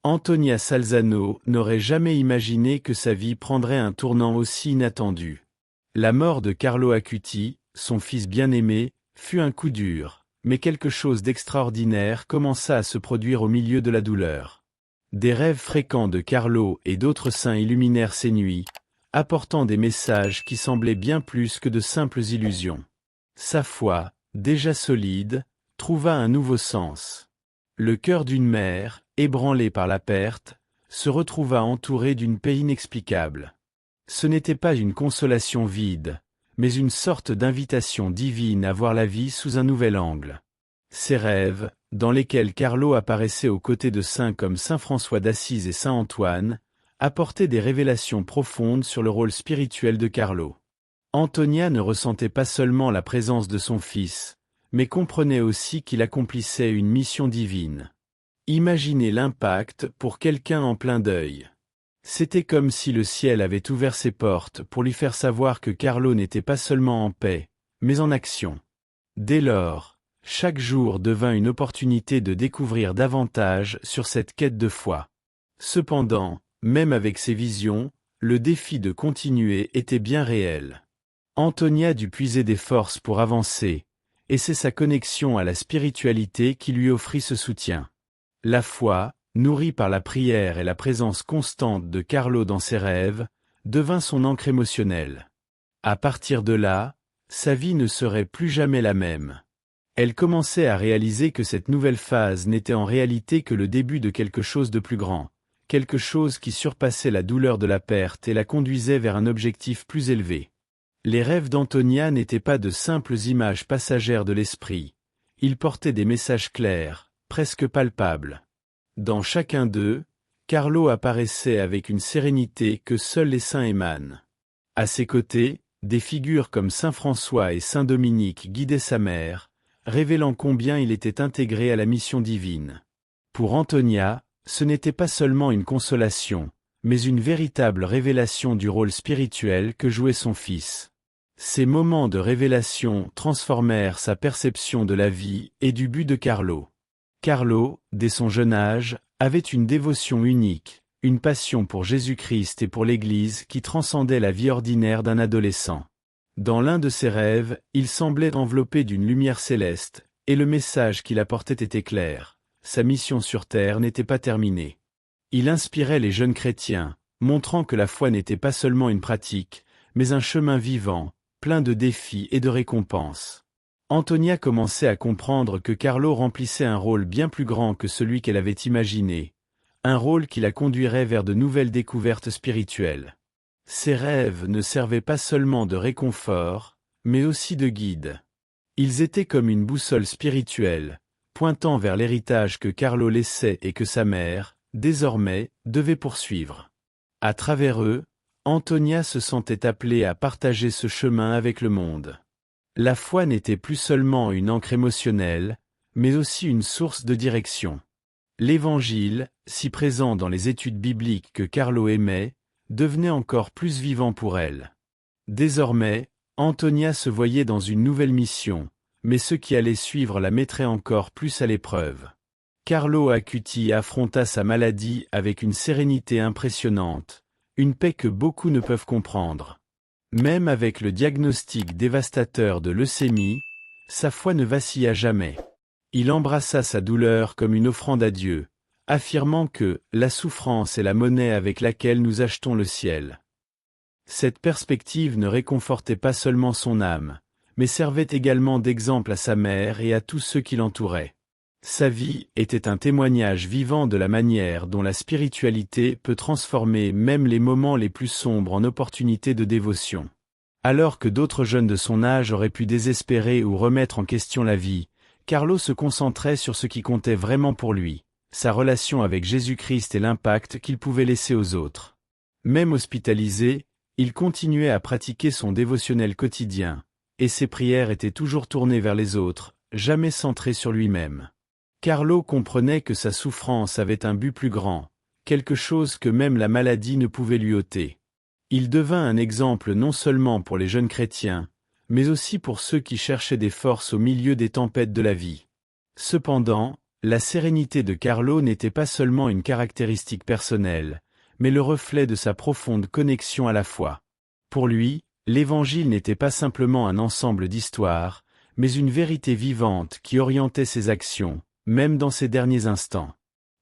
Antonia Salzano n'aurait jamais imaginé que sa vie prendrait un tournant aussi inattendu. La mort de Carlo Acuti, son fils bien-aimé, fut un coup dur, mais quelque chose d'extraordinaire commença à se produire au milieu de la douleur. Des rêves fréquents de Carlo et d'autres saints illuminèrent ses nuits, apportant des messages qui semblaient bien plus que de simples illusions. Sa foi, déjà solide, trouva un nouveau sens. Le cœur d'une mère, ébranlée par la perte, se retrouva entouré d'une paix inexplicable. Ce n'était pas une consolation vide, mais une sorte d'invitation divine à voir la vie sous un nouvel angle. Ces rêves, dans lesquels Carlo apparaissait aux côtés de saints comme saint François d'Assise et saint Antoine, apportaient des révélations profondes sur le rôle spirituel de Carlo. Antonia ne ressentait pas seulement la présence de son fils, mais comprenait aussi qu'il accomplissait une mission divine. Imaginez l'impact pour quelqu'un en plein deuil. C'était comme si le ciel avait ouvert ses portes pour lui faire savoir que Carlo n'était pas seulement en paix, mais en action. Dès lors, chaque jour devint une opportunité de découvrir davantage sur cette quête de foi. Cependant, même avec ces visions, le défi de continuer était bien réel. Antonia dut puiser des forces pour avancer, et c'est sa connexion à la spiritualité qui lui offrit ce soutien. La foi, nourrie par la prière et la présence constante de Carlo dans ses rêves, devint son ancre émotionnelle. À partir de là, sa vie ne serait plus jamais la même. Elle commençait à réaliser que cette nouvelle phase n'était en réalité que le début de quelque chose de plus grand, quelque chose qui surpassait la douleur de la perte et la conduisait vers un objectif plus élevé. Les rêves d'Antonia n'étaient pas de simples images passagères de l'esprit, ils portaient des messages clairs, presque palpables. Dans chacun d'eux, Carlo apparaissait avec une sérénité que seuls les saints émanent. À ses côtés, des figures comme saint François et saint Dominique guidaient sa mère, révélant combien il était intégré à la mission divine. Pour Antonia, ce n'était pas seulement une consolation, mais une véritable révélation du rôle spirituel que jouait son fils. Ces moments de révélation transformèrent sa perception de la vie et du but de Carlo. Carlo, dès son jeune âge, avait une dévotion unique, une passion pour Jésus-Christ et pour l'Église qui transcendait la vie ordinaire d'un adolescent. Dans l'un de ses rêves, il semblait enveloppé d'une lumière céleste, et le message qu'il apportait était clair. Sa mission sur terre n'était pas terminée. Il inspirait les jeunes chrétiens, montrant que la foi n'était pas seulement une pratique, mais un chemin vivant, plein de défis et de récompenses. Antonia commençait à comprendre que Carlo remplissait un rôle bien plus grand que celui qu'elle avait imaginé, un rôle qui la conduirait vers de nouvelles découvertes spirituelles. Ses rêves ne servaient pas seulement de réconfort, mais aussi de guide. Ils étaient comme une boussole spirituelle, pointant vers l'héritage que Carlo laissait et que sa mère, désormais, devait poursuivre. À travers eux, Antonia se sentait appelée à partager ce chemin avec le monde. La foi n'était plus seulement une ancre émotionnelle, mais aussi une source de direction. L'Évangile, si présent dans les études bibliques que Carlo aimait, devenait encore plus vivant pour elle. Désormais, Antonia se voyait dans une nouvelle mission, mais ce qui allait suivre la mettrait encore plus à l'épreuve. Carlo Acuti affronta sa maladie avec une sérénité impressionnante, une paix que beaucoup ne peuvent comprendre. Même avec le diagnostic dévastateur de leucémie, sa foi ne vacilla jamais. Il embrassa sa douleur comme une offrande à Dieu, affirmant que « la souffrance est la monnaie avec laquelle nous achetons le ciel ». Cette perspective ne réconfortait pas seulement son âme, mais servait également d'exemple à sa mère et à tous ceux qui l'entouraient. Sa vie était un témoignage vivant de la manière dont la spiritualité peut transformer même les moments les plus sombres en opportunités de dévotion. Alors que d'autres jeunes de son âge auraient pu désespérer ou remettre en question la vie, Carlo se concentrait sur ce qui comptait vraiment pour lui, sa relation avec Jésus-Christ et l'impact qu'il pouvait laisser aux autres. Même hospitalisé, il continuait à pratiquer son dévotionnel quotidien, et ses prières étaient toujours tournées vers les autres, jamais centrées sur lui-même. Carlo comprenait que sa souffrance avait un but plus grand, quelque chose que même la maladie ne pouvait lui ôter. Il devint un exemple non seulement pour les jeunes chrétiens, mais aussi pour ceux qui cherchaient des forces au milieu des tempêtes de la vie. Cependant, La sérénité de Carlo n'était pas seulement une caractéristique personnelle, mais le reflet de sa profonde connexion à la foi. Pour lui, l'Évangile n'était pas simplement un ensemble d'histoires, mais une vérité vivante qui orientait ses actions, même dans ses derniers instants.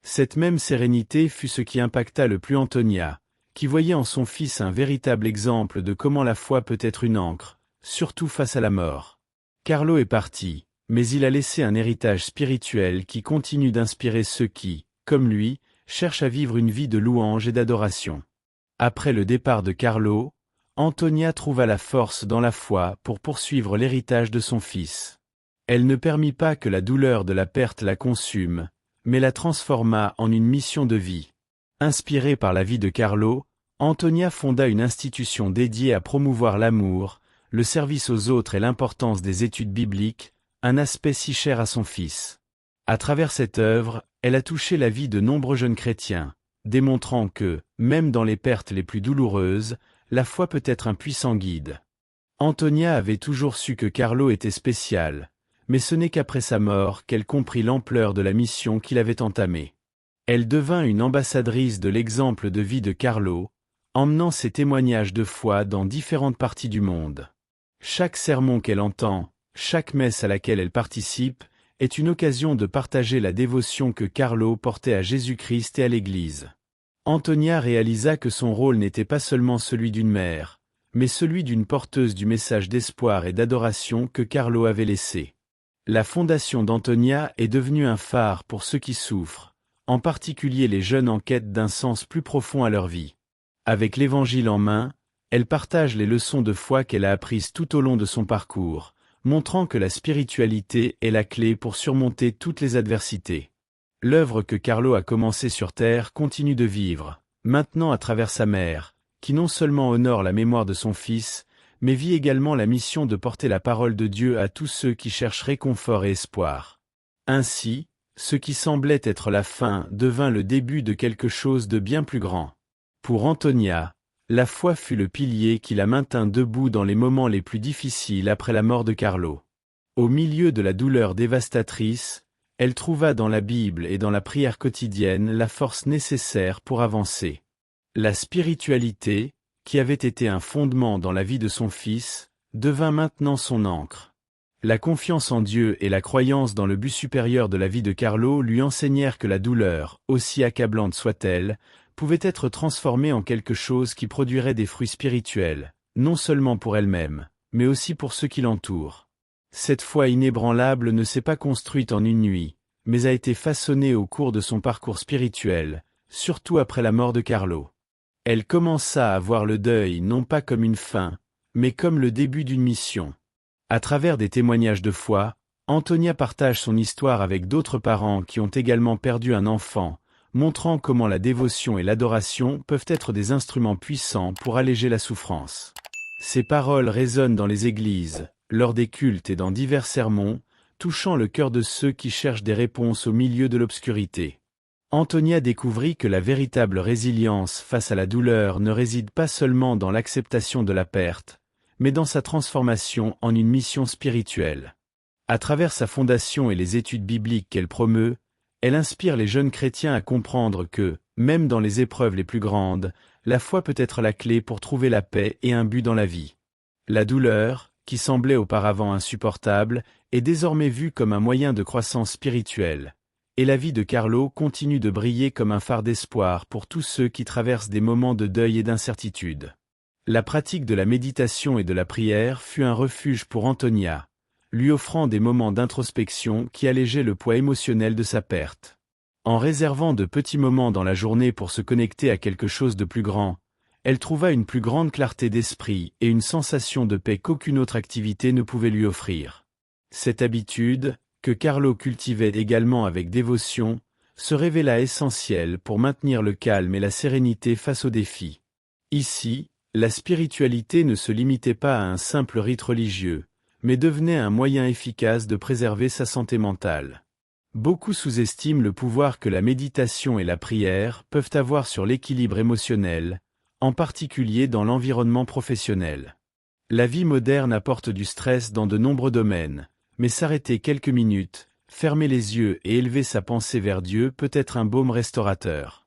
Cette même sérénité fut ce qui impacta le plus Antonia, qui voyait en son fils un véritable exemple de comment la foi peut être une ancre, surtout face à la mort. Carlo est parti, mais il a laissé un héritage spirituel qui continue d'inspirer ceux qui, comme lui, cherchent à vivre une vie de louange et d'adoration. Après le départ de Carlo, Antonia trouva la force dans la foi pour poursuivre l'héritage de son fils. Elle ne permit pas que la douleur de la perte la consume, mais la transforma en une mission de vie. Inspirée par la vie de Carlo, Antonia fonda une institution dédiée à promouvoir l'amour, le service aux autres et l'importance des études bibliques, un aspect si cher à son fils. À travers cette œuvre, elle a touché la vie de nombreux jeunes chrétiens, démontrant que, même dans les pertes les plus douloureuses, la foi peut être un puissant guide. Antonia avait toujours su que Carlo était spécial, mais ce n'est qu'après sa mort qu'elle comprit l'ampleur de la mission qu'il avait entamée. Elle devint une ambassadrice de l'exemple de vie de Carlo, emmenant ses témoignages de foi dans différentes parties du monde. Chaque sermon qu'elle entend, chaque messe à laquelle elle participe, est une occasion de partager la dévotion que Carlo portait à Jésus-Christ et à l'Église. Antonia réalisa que son rôle n'était pas seulement celui d'une mère, mais celui d'une porteuse du message d'espoir et d'adoration que Carlo avait laissé. La fondation d'Antonia est devenue un phare pour ceux qui souffrent, en particulier les jeunes en quête d'un sens plus profond à leur vie. Avec l'Évangile en main, elle partage les leçons de foi qu'elle a apprises tout au long de son parcours, montrant que la spiritualité est la clé pour surmonter toutes les adversités. L'œuvre que Carlo a commencée sur terre continue de vivre, maintenant à travers sa mère, qui non seulement honore la mémoire de son fils, mais vit également la mission de porter la parole de Dieu à tous ceux qui cherchent réconfort et espoir. Ainsi, ce qui semblait être la fin devint le début de quelque chose de bien plus grand. Pour Antonia, la foi fut le pilier qui la maintint debout dans les moments les plus difficiles après la mort de Carlo. Au milieu de la douleur dévastatrice, elle trouva dans la Bible et dans la prière quotidienne la force nécessaire pour avancer. La spiritualité, qui avait été un fondement dans la vie de son fils, devint maintenant son ancre. La confiance en Dieu et la croyance dans le but supérieur de la vie de Carlo lui enseignèrent que la douleur, aussi accablante soit-elle, pouvait être transformée en quelque chose qui produirait des fruits spirituels, non seulement pour elle-même, mais aussi pour ceux qui l'entourent. Cette foi inébranlable ne s'est pas construite en une nuit, mais a été façonnée au cours de son parcours spirituel, surtout après la mort de Carlo. Elle commença à voir le deuil non pas comme une fin, mais comme le début d'une mission. À travers des témoignages de foi, Antonia partage son histoire avec d'autres parents qui ont également perdu un enfant, montrant comment la dévotion et l'adoration peuvent être des instruments puissants pour alléger la souffrance. Ces paroles résonnent dans les églises, lors des cultes et dans divers sermons, touchant le cœur de ceux qui cherchent des réponses au milieu de l'obscurité. Antonia découvrit que la véritable résilience face à la douleur ne réside pas seulement dans l'acceptation de la perte, mais dans sa transformation en une mission spirituelle. À travers sa fondation et les études bibliques qu'elle promeut, elle inspire les jeunes chrétiens à comprendre que, même dans les épreuves les plus grandes, la foi peut être la clé pour trouver la paix et un but dans la vie. La douleur, qui semblait auparavant insupportable, est désormais vue comme un moyen de croissance spirituelle, et la vie de Carlo continue de briller comme un phare d'espoir pour tous ceux qui traversent des moments de deuil et d'incertitude. La pratique de la méditation et de la prière fut un refuge pour Antonia, lui offrant des moments d'introspection qui allégeaient le poids émotionnel de sa perte. En réservant de petits moments dans la journée pour se connecter à quelque chose de plus grand, elle trouva une plus grande clarté d'esprit et une sensation de paix qu'aucune autre activité ne pouvait lui offrir. Cette habitude, que Carlo cultivait également avec dévotion, se révéla essentielle pour maintenir le calme et la sérénité face aux défis. Ici, la spiritualité ne se limitait pas à un simple rite religieux, mais devenait un moyen efficace de préserver sa santé mentale. Beaucoup sous-estiment le pouvoir que la méditation et la prière peuvent avoir sur l'équilibre émotionnel, en particulier dans l'environnement professionnel. La vie moderne apporte du stress dans de nombreux domaines, mais s'arrêter quelques minutes, fermer les yeux et élever sa pensée vers Dieu peut être un baume restaurateur.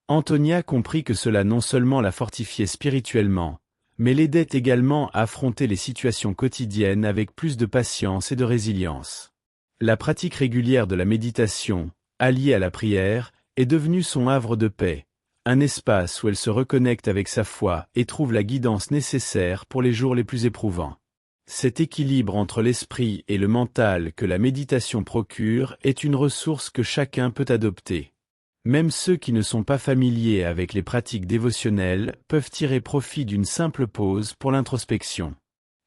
Antonia comprit que cela non seulement la fortifiait spirituellement, mais l'aidait également à affronter les situations quotidiennes avec plus de patience et de résilience. La pratique régulière de la méditation, alliée à la prière, est devenue son havre de paix, un espace où elle se reconnecte avec sa foi et trouve la guidance nécessaire pour les jours les plus éprouvants. Cet équilibre entre l'esprit et le mental que la méditation procure est une ressource que chacun peut adopter. Même ceux qui ne sont pas familiers avec les pratiques dévotionnelles peuvent tirer profit d'une simple pause pour l'introspection.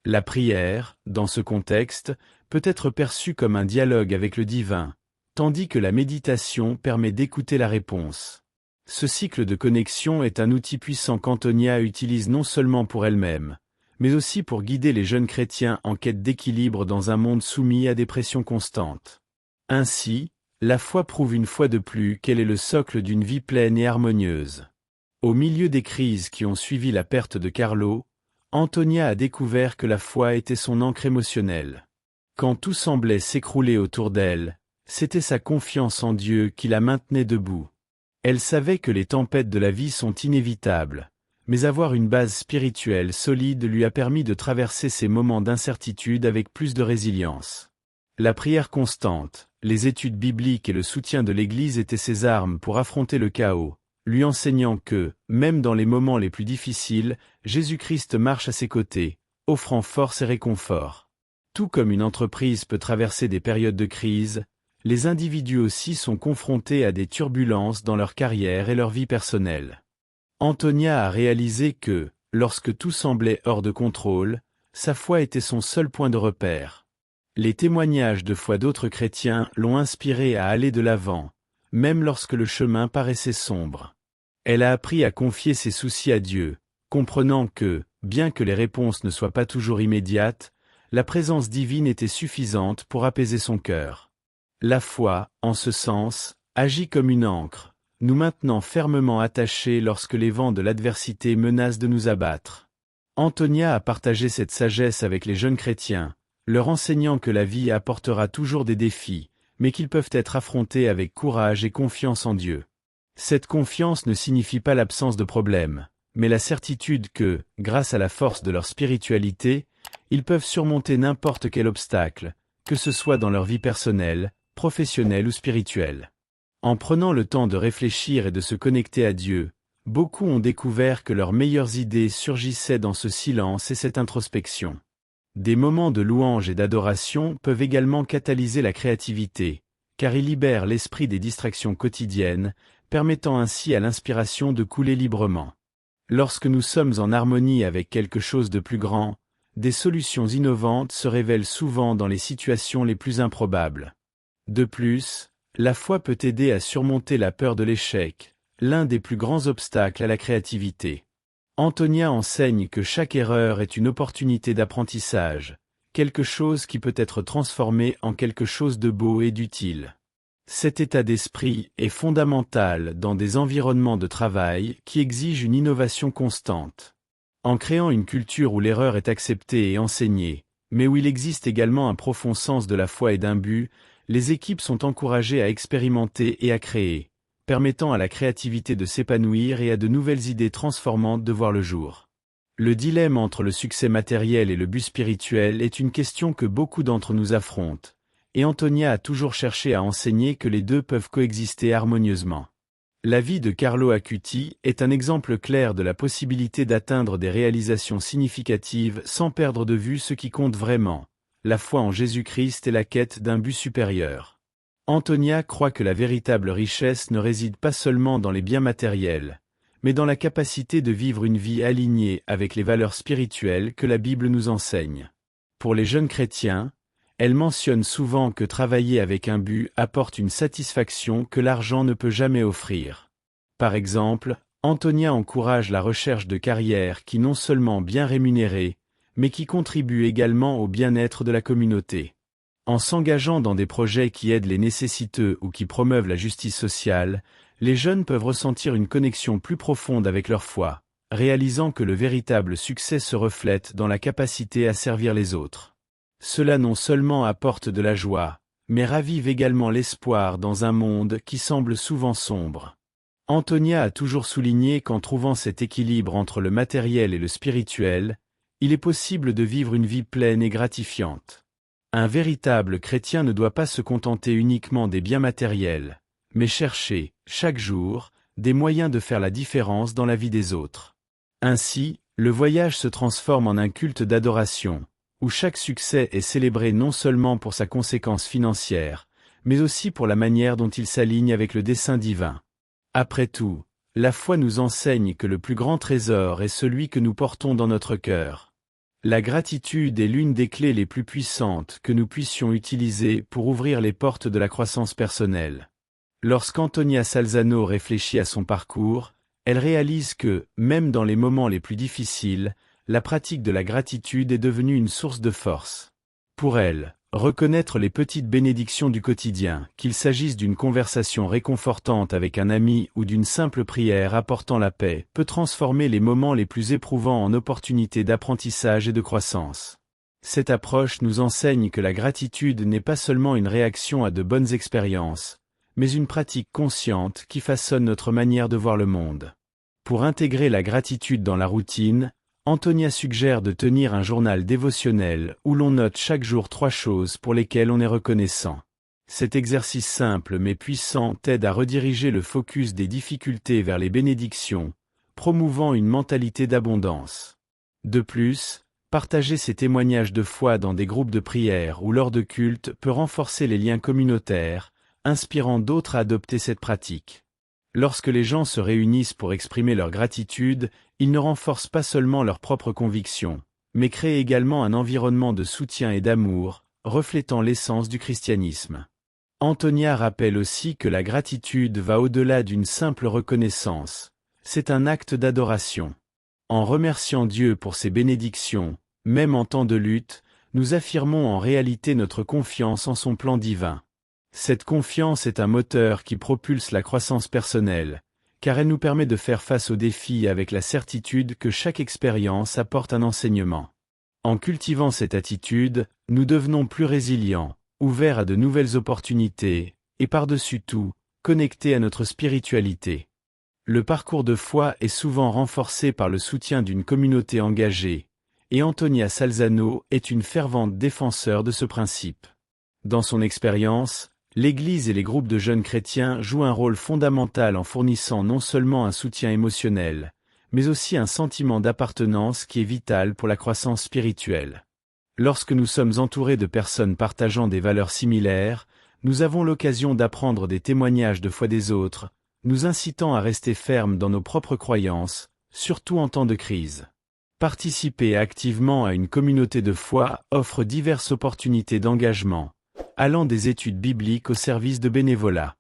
La prière, dans ce contexte, peut être perçue comme un dialogue avec le divin, tandis que la méditation permet d'écouter la réponse. Ce cycle de connexion est un outil puissant qu'Antonia utilise non seulement pour elle-même, mais aussi pour guider les jeunes chrétiens en quête d'équilibre dans un monde soumis à des pressions constantes. Ainsi, la foi prouve une fois de plus qu'elle est le socle d'une vie pleine et harmonieuse. Au milieu des crises qui ont suivi la perte de Carlo, Antonia a découvert que la foi était son ancre émotionnelle. Quand tout semblait s'écrouler autour d'elle, c'était sa confiance en Dieu qui la maintenait debout. Elle savait que les tempêtes de la vie sont inévitables, mais avoir une base spirituelle solide lui a permis de traverser ces moments d'incertitude avec plus de résilience. La prière constante, les études bibliques et le soutien de l'Église étaient ses armes pour affronter le chaos, lui enseignant que, même dans les moments les plus difficiles, Jésus-Christ marche à ses côtés, offrant force et réconfort. Tout comme une entreprise peut traverser des périodes de crise, les individus aussi sont confrontés à des turbulences dans leur carrière et leur vie personnelle. Antonia a réalisé que, lorsque tout semblait hors de contrôle, sa foi était son seul point de repère. Les témoignages de foi d'autres chrétiens l'ont inspirée à aller de l'avant, même lorsque le chemin paraissait sombre. Elle a appris à confier ses soucis à Dieu, comprenant que, bien que les réponses ne soient pas toujours immédiates, la présence divine était suffisante pour apaiser son cœur. La foi, en ce sens, agit comme une ancre, nous maintenant fermement attachés lorsque les vents de l'adversité menacent de nous abattre. Antonia a partagé cette sagesse avec les jeunes chrétiens, leur enseignant que la vie apportera toujours des défis, mais qu'ils peuvent être affrontés avec courage et confiance en Dieu. Cette confiance ne signifie pas l'absence de problèmes, mais la certitude que, grâce à la force de leur spiritualité, ils peuvent surmonter n'importe quel obstacle, que ce soit dans leur vie personnelle, professionnelle ou spirituelle. En prenant le temps de réfléchir et de se connecter à Dieu, beaucoup ont découvert que leurs meilleures idées surgissaient dans ce silence et cette introspection. Des moments de louange et d'adoration peuvent également catalyser la créativité, car ils libèrent l'esprit des distractions quotidiennes, permettant ainsi à l'inspiration de couler librement. Lorsque nous sommes en harmonie avec quelque chose de plus grand, des solutions innovantes se révèlent souvent dans les situations les plus improbables. De plus, la foi peut aider à surmonter la peur de l'échec, l'un des plus grands obstacles à la créativité. Antonia enseigne que chaque erreur est une opportunité d'apprentissage, quelque chose qui peut être transformé en quelque chose de beau et d'utile. Cet état d'esprit est fondamental dans des environnements de travail qui exigent une innovation constante. En créant une culture où l'erreur est acceptée et enseignée, mais où il existe également un profond sens de la foi et d'un but, les équipes sont encouragées à expérimenter et à créer, permettant à la créativité de s'épanouir et à de nouvelles idées transformantes de voir le jour. Le dilemme entre le succès matériel et le but spirituel est une question que beaucoup d'entre nous affrontent, et Antonia a toujours cherché à enseigner que les deux peuvent coexister harmonieusement. La vie de Carlo Acuti est un exemple clair de la possibilité d'atteindre des réalisations significatives sans perdre de vue ce qui compte vraiment, la foi en Jésus-Christ et la quête d'un but supérieur. Antonia croit que la véritable richesse ne réside pas seulement dans les biens matériels, mais dans la capacité de vivre une vie alignée avec les valeurs spirituelles que la Bible nous enseigne. Pour les jeunes chrétiens, elle mentionne souvent que travailler avec un but apporte une satisfaction que l'argent ne peut jamais offrir. Par exemple, Antonia encourage la recherche de carrières qui non seulement bien rémunérées, mais qui contribuent également au bien-être de la communauté. En s'engageant dans des projets qui aident les nécessiteux ou qui promeuvent la justice sociale, les jeunes peuvent ressentir une connexion plus profonde avec leur foi, réalisant que le véritable succès se reflète dans la capacité à servir les autres. Cela non seulement apporte de la joie, mais ravive également l'espoir dans un monde qui semble souvent sombre. Antonia a toujours souligné qu'en trouvant cet équilibre entre le matériel et le spirituel, il est possible de vivre une vie pleine et gratifiante. Un véritable chrétien ne doit pas se contenter uniquement des biens matériels, mais chercher, chaque jour, des moyens de faire la différence dans la vie des autres. Ainsi, le voyage se transforme en un culte d'adoration, où chaque succès est célébré non seulement pour sa conséquence financière, mais aussi pour la manière dont il s'aligne avec le dessein divin. Après tout, la foi nous enseigne que le plus grand trésor est celui que nous portons dans notre cœur. La gratitude est l'une des clés les plus puissantes que nous puissions utiliser pour ouvrir les portes de la croissance personnelle. Lorsqu'Antonia Salzano réfléchit à son parcours, elle réalise que, même dans les moments les plus difficiles, la pratique de la gratitude est devenue une source de force. Pour elle, reconnaître les petites bénédictions du quotidien, qu'il s'agisse d'une conversation réconfortante avec un ami ou d'une simple prière apportant la paix, peut transformer les moments les plus éprouvants en opportunités d'apprentissage et de croissance. Cette approche nous enseigne que la gratitude n'est pas seulement une réaction à de bonnes expériences, mais une pratique consciente qui façonne notre manière de voir le monde. Pour intégrer la gratitude dans la routine, Antonia suggère de tenir un journal dévotionnel où l'on note chaque jour 3 choses pour lesquelles on est reconnaissant. Cet exercice simple mais puissant aide à rediriger le focus des difficultés vers les bénédictions, promouvant une mentalité d'abondance. De plus, partager ses témoignages de foi dans des groupes de prière ou lors de cultes peut renforcer les liens communautaires, inspirant d'autres à adopter cette pratique. Lorsque les gens se réunissent pour exprimer leur gratitude, ils ne renforcent pas seulement leurs propres convictions, mais créent également un environnement de soutien et d'amour, reflétant l'essence du christianisme. Antonia rappelle aussi que la gratitude va au-delà d'une simple reconnaissance. C'est un acte d'adoration. En remerciant Dieu pour ses bénédictions, même en temps de lutte, nous affirmons en réalité notre confiance en son plan divin. Cette confiance est un moteur qui propulse la croissance personnelle, car elle nous permet de faire face aux défis avec la certitude que chaque expérience apporte un enseignement. En cultivant cette attitude, nous devenons plus résilients, ouverts à de nouvelles opportunités, et par-dessus tout, connectés à notre spiritualité. Le parcours de foi est souvent renforcé par le soutien d'une communauté engagée, et Antonia Salzano est une fervente défenseur de ce principe. Dans son expérience, l'Église et les groupes de jeunes chrétiens jouent un rôle fondamental en fournissant non seulement un soutien émotionnel, mais aussi un sentiment d'appartenance qui est vital pour la croissance spirituelle. Lorsque nous sommes entourés de personnes partageant des valeurs similaires, nous avons l'occasion d'apprendre des témoignages de foi des autres, nous incitant à rester fermes dans nos propres croyances, surtout en temps de crise. Participer activement à une communauté de foi offre diverses opportunités d'engagement, allant des études bibliques au service de bénévolat.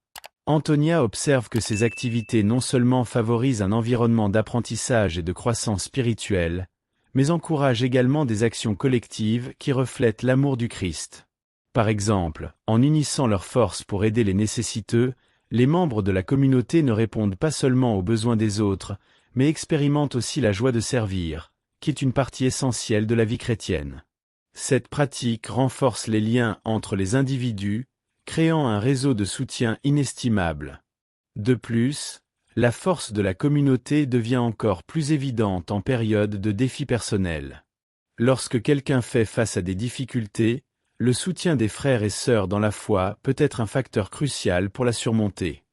Antonia observe que ces activités non seulement favorisent un environnement d'apprentissage et de croissance spirituelle, mais encouragent également des actions collectives qui reflètent l'amour du Christ. Par exemple, en unissant leurs forces pour aider les nécessiteux, les membres de la communauté ne répondent pas seulement aux besoins des autres, mais expérimentent aussi la joie de servir, qui est une partie essentielle de la vie chrétienne. Cette pratique renforce les liens entre les individus, créant un réseau de soutien inestimable. De plus, la force de la communauté devient encore plus évidente en période de défis personnels. Lorsque quelqu'un fait face à des difficultés, le soutien des frères et sœurs dans la foi peut être un facteur crucial pour la surmonter.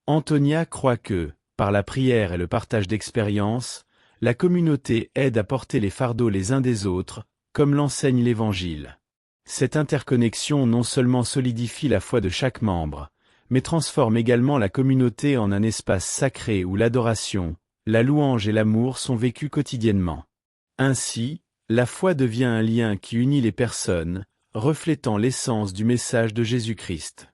Antonia croit que, par la prière et le partage d'expériences, la communauté aide à porter les fardeaux les uns des autres, comme l'enseigne l'Évangile. Cette interconnexion non seulement solidifie la foi de chaque membre, mais transforme également la communauté en un espace sacré où l'adoration, la louange et l'amour sont vécus quotidiennement. Ainsi, la foi devient un lien qui unit les personnes, reflétant l'essence du message de Jésus-Christ.